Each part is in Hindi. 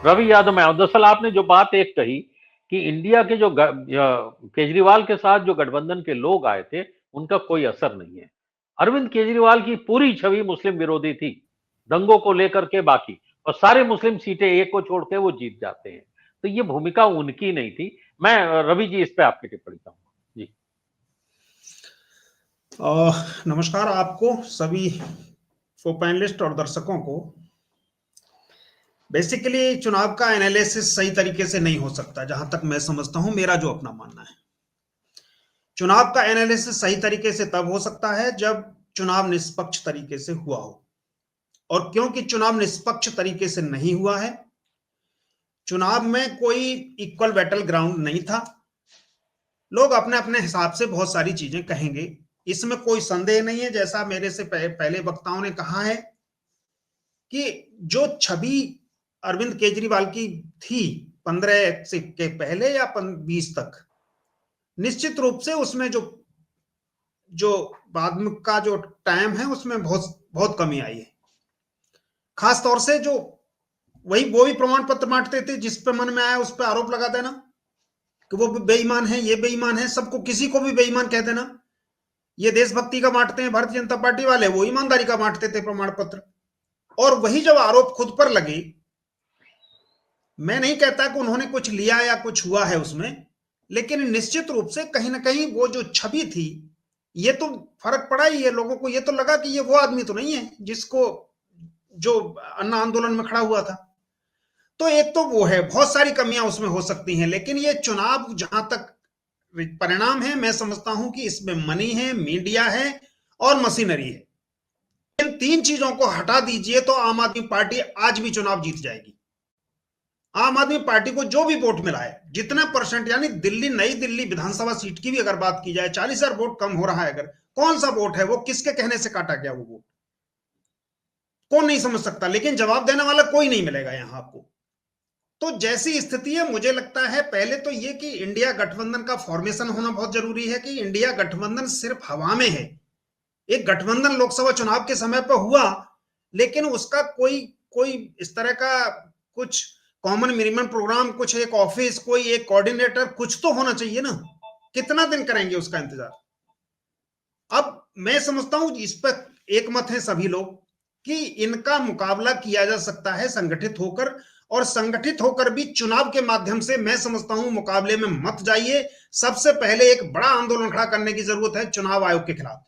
रवि यादव में दरअसल आपने जो बात एक कही कि इंडिया के जो केजरीवाल के साथ जो गठबंधन के लोग आए थे उनका कोई असर नहीं है। अरविंद केजरीवाल की पूरी छवि मुस्लिम विरोधी थी, दंगों को लेकर के बाकी, और सारे मुस्लिम सीटें एक को छोड़ के वो जीत जाते हैं। तो ये भूमिका उनकी नहीं थी। मैं रवि जी इस पे आपकी टिप्पणी चाहूंगा जी। नमस्कार आपको सभी पैनलिस्ट और दर्शकों को। बेसिकली चुनाव का एनालिसिस सही तरीके से नहीं हो सकता, जहां तक मैं समझता हूं, मेरा जो अपना मानना है। चुनाव का एनालिसिस सही तरीके से तब हो सकता है जब चुनाव निष्पक्ष तरीके से हुआ हो, और क्योंकि चुनाव निष्पक्ष तरीके से नहीं हुआ है, चुनाव में कोई इक्वल बैटल ग्राउंड नहीं था। लोग अपने अपने हिसाब से बहुत सारी चीजें कहेंगे, इसमें कोई संदेह नहीं है। जैसा मेरे से पहले वक्ताओं ने कहा है कि जो छवि अरविंद केजरीवाल की थी 15 से के पहले या 20 तक, निश्चित रूप से उसमें जो जो बाद में का जो टाइम है उसमें बहुत बहुत कमी आई है। खास तौर से जो वो भी प्रमाण पत्र बांटते थे, जिस पे मन में आया उस पर आरोप लगा देना कि वो बेईमान है, ये बेईमान है, सबको किसी को भी बेईमान कह देना। ये देशभक्ति का बांटते हैं भारतीय जनता पार्टी वाले, वो ईमानदारी का बांटते थे प्रमाण पत्र। और वही जब आरोप खुद पर लगे, मैं नहीं कहता कि उन्होंने कुछ लिया या कुछ हुआ है उसमें, लेकिन निश्चित रूप से कहीं ना कहीं वो जो छवि थी, ये तो फर्क पड़ा ही है। लोगों को ये तो लगा कि ये वो आदमी तो नहीं है जिसको जो अन्ना आंदोलन में खड़ा हुआ था। तो एक तो वो है, बहुत सारी कमियां उसमें हो सकती हैं, लेकिन ये चुनाव जहां तक परिणाम है, मैं समझता हूं कि इसमें मनी है, मीडिया है और मशीनरी है। इन तीन चीजों को हटा दीजिए तो आम आदमी पार्टी आज भी चुनाव जीत जाएगी। आम आदमी पार्टी को जो भी वोट मिला है, जितना परसेंट, यानी दिल्ली, नई दिल्ली विधानसभा सीट की भी अगर बात की जाए, 40,000 वोट कम हो रहा है, अगर कौन सा वोट है वो, किसके कहने से काटा गया वो वोट, कौन नहीं समझ सकता, लेकिन जवाब देने वाला कोई नहीं मिलेगा यहां आपको। तो जैसी स्थिति है, मुझे लगता है पहले तो ये कि इंडिया गठबंधन का फॉर्मेशन होना बहुत जरूरी है, कि इंडिया गठबंधन सिर्फ हवा में है। एक गठबंधन लोकसभा चुनाव के समय पर हुआ, लेकिन उसका कोई कोई इस तरह का कुछ कॉमन मिनिमम प्रोग्राम, कुछ एक ऑफिस, कोई एक कोऑर्डिनेटर, कुछ तो होना चाहिए ना। कितना दिन करेंगे उसका इंतजार। अब मैं समझता हूं इस पर एक मत है सभी लोग कि इनका मुकाबला किया जा सकता है संगठित होकर, और संगठित होकर भी चुनाव के माध्यम से मैं समझता हूं मुकाबले में मत जाइए। सबसे पहले एक बड़ा आंदोलन खड़ा करने की जरूरत है चुनाव आयोग के खिलाफ।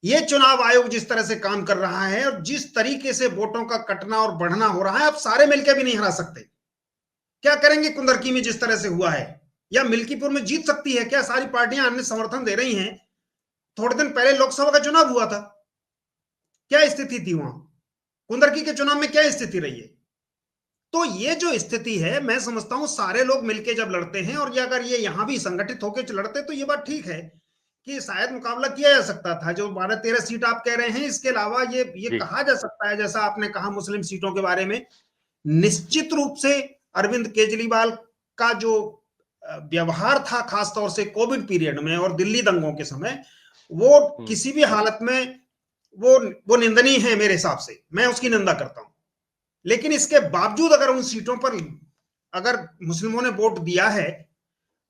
ये चुनाव आयोग जिस तरह से काम कर रहा है और जिस तरीके से वोटों का कटना और बढ़ना हो रहा है, अब सारे मिलकर भी नहीं हरा सकते। क्या करेंगे कुंदरकी में जिस तरह से हुआ है, या मिल्कीपुर में जीत सकती है क्या? सारी पार्टियां अन्य समर्थन दे रही हैं। थोड़े दिन पहले लोकसभा का चुनाव हुआ था, क्या स्थिति थी वहां? कुंदरकी के चुनाव में क्या स्थिति रही है? तो ये जो स्थिति है, मैं समझता हूं सारे लोग मिलकर जब लड़ते हैं, और ये अगर ये यहां भी संगठित होकर लड़ते तो ये बात ठीक है कि शायद मुकाबला किया जा सकता था। जो 12-13 सीट आप कह रहे हैं, इसके अलावा ये कहा जा सकता है, जैसा आपने कहा मुस्लिम सीटों के बारे में, निश्चित रूप से अरविंद केजरीवाल का जो व्यवहार था, खासतौर से कोविड पीरियड में और दिल्ली दंगों के समय, वो किसी भी हालत में वो निंदनीय है मेरे हिसाब से। मैं उसकी निंदा करता हूं। लेकिन इसके बावजूद अगर उन सीटों पर अगर मुस्लिमों ने वोट दिया है,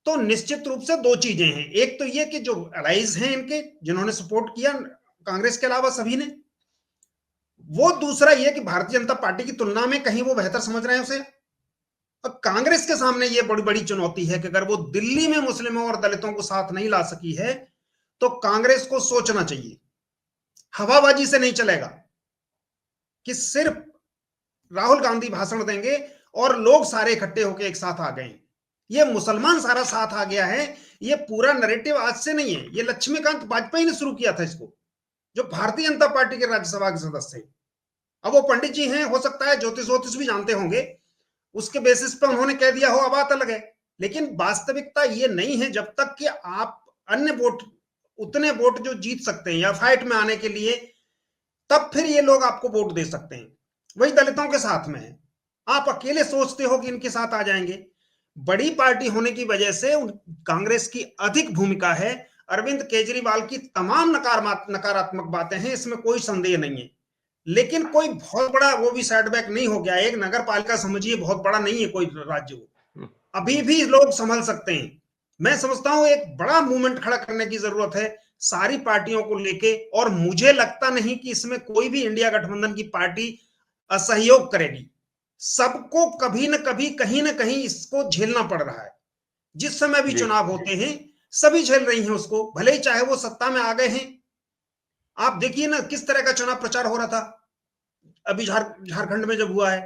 तो निश्चित रूप से दो चीजें हैं। एक तो ये कि जो अलाइज हैं इनके, जिन्होंने सपोर्ट किया कांग्रेस के अलावा सभी ने, वो दूसरा ये कि भारतीय जनता पार्टी की तुलना में कहीं वो बेहतर समझ रहे हैं उसे। अब कांग्रेस के सामने ये बड़ी बड़ी चुनौती है कि अगर वो दिल्ली में मुस्लिमों और दलितों को साथ नहीं ला सकी है, तो कांग्रेस को सोचना चाहिए। हवाबाजी से नहीं चलेगा कि सिर्फ राहुल गांधी भाषण देंगे और लोग सारे इकट्ठे होकर एक साथ आ गए। ये मुसलमान सारा साथ आ गया है। ये पूरा नैरेटिव आज से नहीं है, ये लक्ष्मीकांत वाजपेयी ने शुरू किया था इसको, जो भारतीय जनता पार्टी के राज्यसभा के सदस्य हैं। अब वो पंडित जी हैं, हो सकता है ज्योतिष वोतिष भी जानते होंगे, उसके बेसिस पे उन्होंने कह दिया हो, अब बात अलग है। लेकिन वास्तविकता ये नहीं है। जब तक कि आप अन्य वोट, उतने वोट जो जीत सकते हैं या फाइट में आने के लिए, तब फिर ये लोग आपको वोट दे सकते हैं। वही दलितों के साथ में है। आप अकेले सोचते हो कि इनके साथ आ जाएंगे। बड़ी पार्टी होने की वजह से कांग्रेस की अधिक भूमिका है। अरविंद केजरीवाल की तमाम नकारात्मक बातें हैं, इसमें कोई संदेह नहीं है, लेकिन कोई बहुत बड़ा वो भी सेटबैक नहीं हो गया। एक नगर पालिका समझिए बहुत बड़ा नहीं है कोई राज्य वो, अभी भी लोग संभल सकते हैं। मैं समझता हूं एक बड़ा मूवमेंट खड़ा करने की जरूरत है सारी पार्टियों को लेके, और मुझे लगता नहीं कि इसमें कोई भी इंडिया गठबंधन की पार्टी असहयोग करेगी। सबको कभी न कभी कहीं ना कहीं इसको झेलना पड़ रहा है। जिस समय भी जी चुनाव होते हैं सभी झेल रही हैं उसको, भले ही चाहे वो सत्ता में आ गए हैं। आप देखिए ना किस तरह का चुनाव प्रचार हो रहा था अभी झारखंड में जब हुआ है।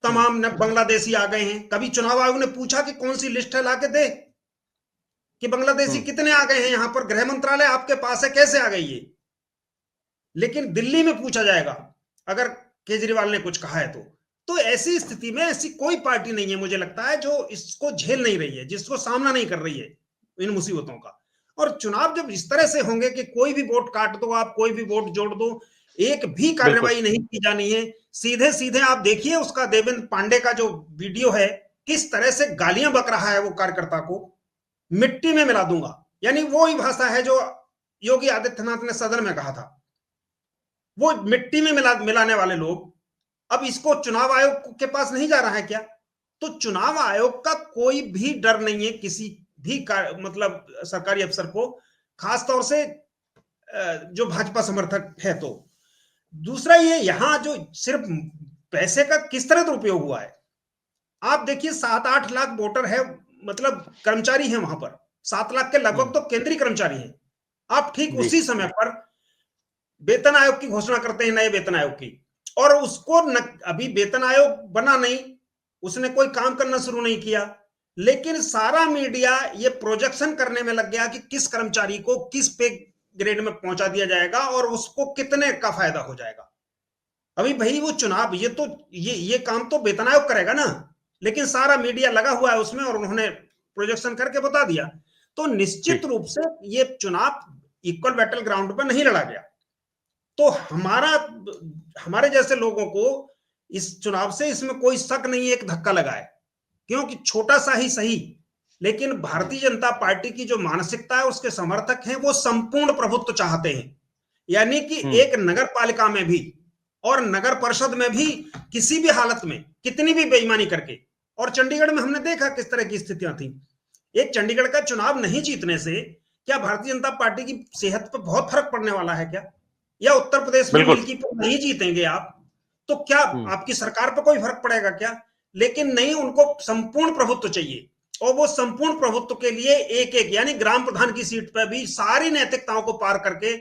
तमाम बांग्लादेशी आ गए हैं। कभी चुनाव आयोग ने पूछा कि कौन सी लिस्ट है लाके दे, कि बांग्लादेशी कितने आ गए हैं यहां पर, गृह मंत्रालय आपके पास है, कैसे आ गई ये। लेकिन दिल्ली में पूछा जाएगा अगर केजरीवाल ने कुछ कहा है तो ऐसी स्थिति में ऐसी कोई पार्टी नहीं है मुझे लगता है जो इसको झेल नहीं रही है, जिसको सामना नहीं कर रही है इन मुसीबतों का। और चुनाव जब इस तरह से होंगे कि कोई भी वोट काट दो आप, कोई भी वोट जोड़ दो, एक भी बिल्कुल कार्रवाई नहीं की जानी है। सीधे सीधे आप देखिए उसका देवेंद्र पांडे का जो वीडियो है, किस तरह से गालियां बक रहा है वो कार्यकर्ता को, मिट्टी में मिला दूंगा। यानी वो ही भाषा है जो योगी आदित्यनाथ ने सदन में कहा था। वो मिट्टी में मिलाने वाले लोग अब इसको चुनाव आयोग के पास नहीं जा रहा है क्या? तो चुनाव आयोग का कोई भी डर नहीं है किसी भी मतलब सरकारी अफसर को, खासतौर से जो भाजपा समर्थक है। तो दूसरा ये यहां जो सिर्फ पैसे का किस तरह दुरुपयोग हुआ है, आप देखिए 7-8 लाख वोटर है, मतलब कर्मचारी है वहां पर, 7 लाख के लगभग तो केंद्रीय कर्मचारी हैं। आप ठीक जी उसी समय पर वेतन आयोग की घोषणा करते हैं, नए वेतन आयोग की, और उसको अभी वेतन आयोग बना नहीं, उसने कोई काम करना शुरू नहीं किया, लेकिन सारा मीडिया ये प्रोजेक्शन करने में लग गया कि किस कर्मचारी को किस पे ग्रेड में पहुंचा दिया जाएगा और उसको कितने का फायदा हो जाएगा। अभी भाई वो चुनाव ये तो ये काम तो वेतन आयोग करेगा ना, लेकिन सारा मीडिया लगा हुआ है उसमें और उन्होंने प्रोजेक्शन करके बता दिया। तो निश्चित जी रूप से ये चुनाव इक्वल बैटल ग्राउंड पर नहीं लड़ा गया। तो हमारे जैसे लोगों को इस चुनाव से इसमें कोई शक नहीं है, एक धक्का लगा है, क्योंकि छोटा सा ही सही, लेकिन भारतीय जनता पार्टी की जो मानसिकता है उसके समर्थक हैं वो संपूर्ण प्रभुत्व चाहते हैं। यानी कि एक नगर पालिका में भी और नगर परिषद में भी किसी भी हालत में कितनी भी बेईमानी करके, और चंडीगढ़ में हमने देखा किस तरह की स्थितियां थी। एक चंडीगढ़ का चुनाव नहीं जीतने से क्या भारतीय जनता पार्टी की सेहत पर बहुत फर्क पड़ने वाला है क्या? या उत्तर प्रदेश में बिल्कुल मिल्कीपुर नहीं जीतेंगे आप तो क्या आपकी सरकार पर कोई फर्क पड़ेगा क्या? लेकिन नहीं, उनको संपूर्ण प्रभुत्व चाहिए, और वो संपूर्ण प्रभुत्व के लिए एक एक यानी ग्राम प्रधान की सीट पर भी सारी नैतिकताओं को पार करके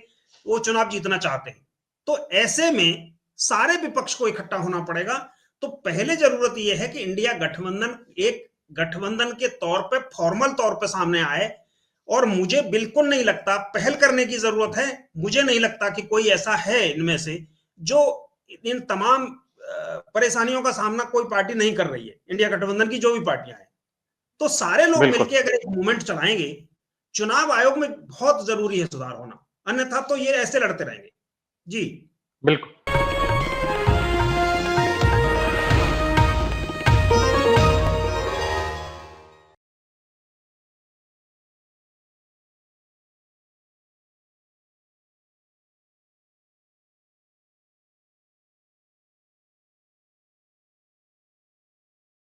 वो चुनाव जीतना चाहते हैं। तो ऐसे में सारे विपक्ष को इकट्ठा होना पड़ेगा। तो पहले जरूरत यह है कि इंडिया गठबंधन एक गठबंधन के तौर पे फॉर्मल तौर पे सामने आए, और मुझे बिल्कुल नहीं लगता, पहल करने की जरूरत है। मुझे नहीं लगता कि कोई ऐसा है इनमें से जो इन तमाम परेशानियों का सामना कोई पार्टी नहीं कर रही है, इंडिया गठबंधन की जो भी पार्टियां हैं। तो सारे लोग बिल्कुल मिलकर अगर एक मूवमेंट चलाएंगे, चुनाव आयोग में बहुत जरूरी है सुधार होना, अन्यथा तो ये ऐसे लड़ते रहेंगे। जी बिल्कुल।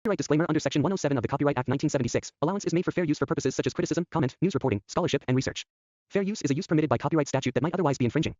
Copyright disclaimer under Section 107 of the Copyright Act 1976. Allowance is made for fair use for purposes such as criticism, comment, news reporting, scholarship, and research. Fair use is a use permitted by copyright statute that might otherwise be infringing.